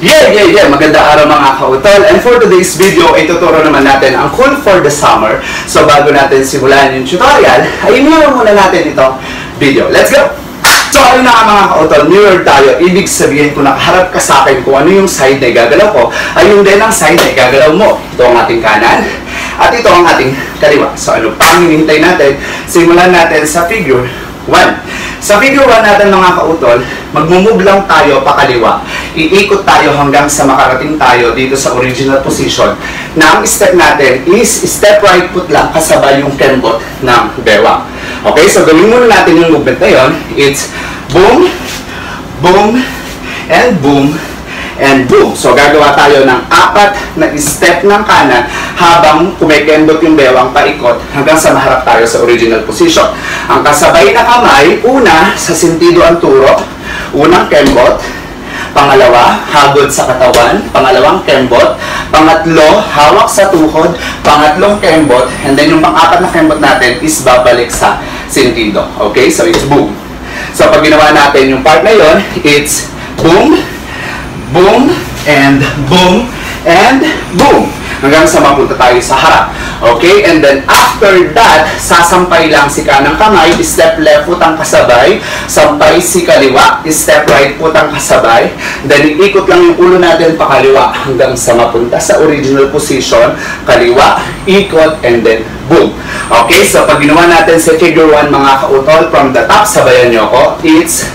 Maganda araw mga kautol. And for today's video, ay tuturo naman natin ang cool for the summer. So bago natin simulan yung tutorial, ay mirror muna natin ito video. Let's go! So ayun na nga mga kautol, mirror tayo. Ibig sabihin kung nakaharap ka sa akin kung ano yung side na igagalaw ko, ayun din ang side na igagalaw mo. Ito ang ating kanan at ito ang ating kaliwa. So ano pang hinihintay natin? Simulan natin sa figure 1. Sa figure 1 natin mga kautol, magmumove lang tayo pakaliwa. Iikot tayo hanggang sa makarating tayo dito sa original position na ang step natin is step right foot lang kasabay yung kembot ng bewang. Okay, so gawin muna natin yung movement na yun. It's boom, boom, and boom, and boom. So gagawa tayo ng 4 na step ng kanan habang kumikembot yung bewang paikot hanggang sa maharap tayo sa original position. Ang kasabay na kamay, una, sa sentido ang turo, unang kembot, pangalawa, hagod sa katawan, pangalawang kembot, pangatlo, hawak sa tuhod, pangatlong kembot, and then yung pang-4 na kembot natin is babalik sa sentido. Okay, so it's boom. So pag ginawa natin yung part na yon, it's boom, boom, and boom, and boom. Hanggang sa mapunta tayo sa harap. Okay? And then after that, sasampay lang si kanang kamay, step left foot ang kasabay, sampay si kaliwa, step right foot ang kasabay, then iikot lang yung ulo natin pakaliwa hanggang sa mapunta sa original position, kaliwa, ikot, and then boom. Okay? So pag ginawa natin sa figure 1 mga kautol, from the top, sabayan nyo ako, it's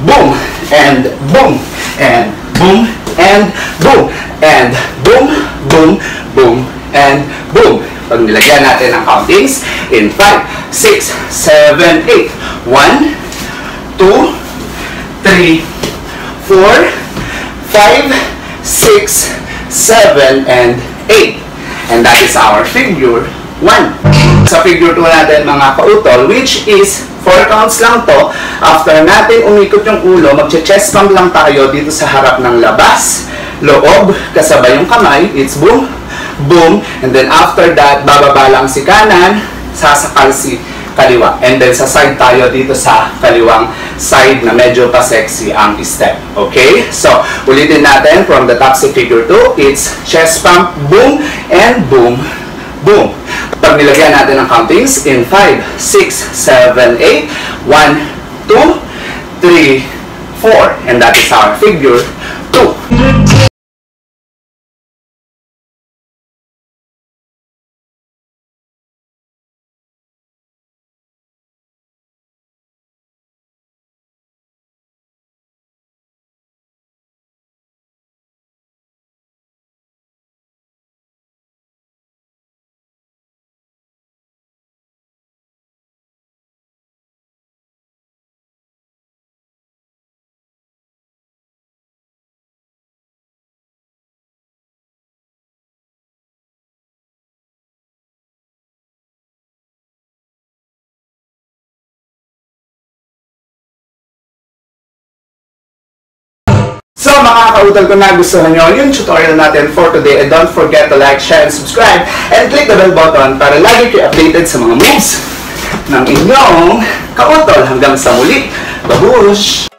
boom, and boom, and boom, and boom, and boom, boom, boom, and boom. Pag nilagyan natin ang countings in 5, 6, 7, 8. 1, 2, 3, 4, 5, 6, 7, and 8. And that is our figure 1. Sa figure 2 natin mga kautol, which is 4 counts lang to. After natin umikot yung ulo, magche-chest pump lang tayo dito sa harap ng labas, loob, kasabay yung kamay, it's boom, boom, and then after that, bababa lang si kanan, sasakal si kaliwa. And then sa side tayo dito sa kaliwang side na medyo pa sexy ang step. Okay? So, ulitin natin from the top sa figure 2, it's chest pump, boom, and boom, boom. Pag nilagyan natin ang countings in 5, 6, 7, 8, 1, 2, 3, 4. And that is our figure 2. So mga kautol, kung nagustuhan nyo yung tutorial natin for today, and don't forget to like, share, and subscribe, and click the bell button para lagi kayo updated sa mga moves ng inyong kautol. Hanggang sa muli, babush!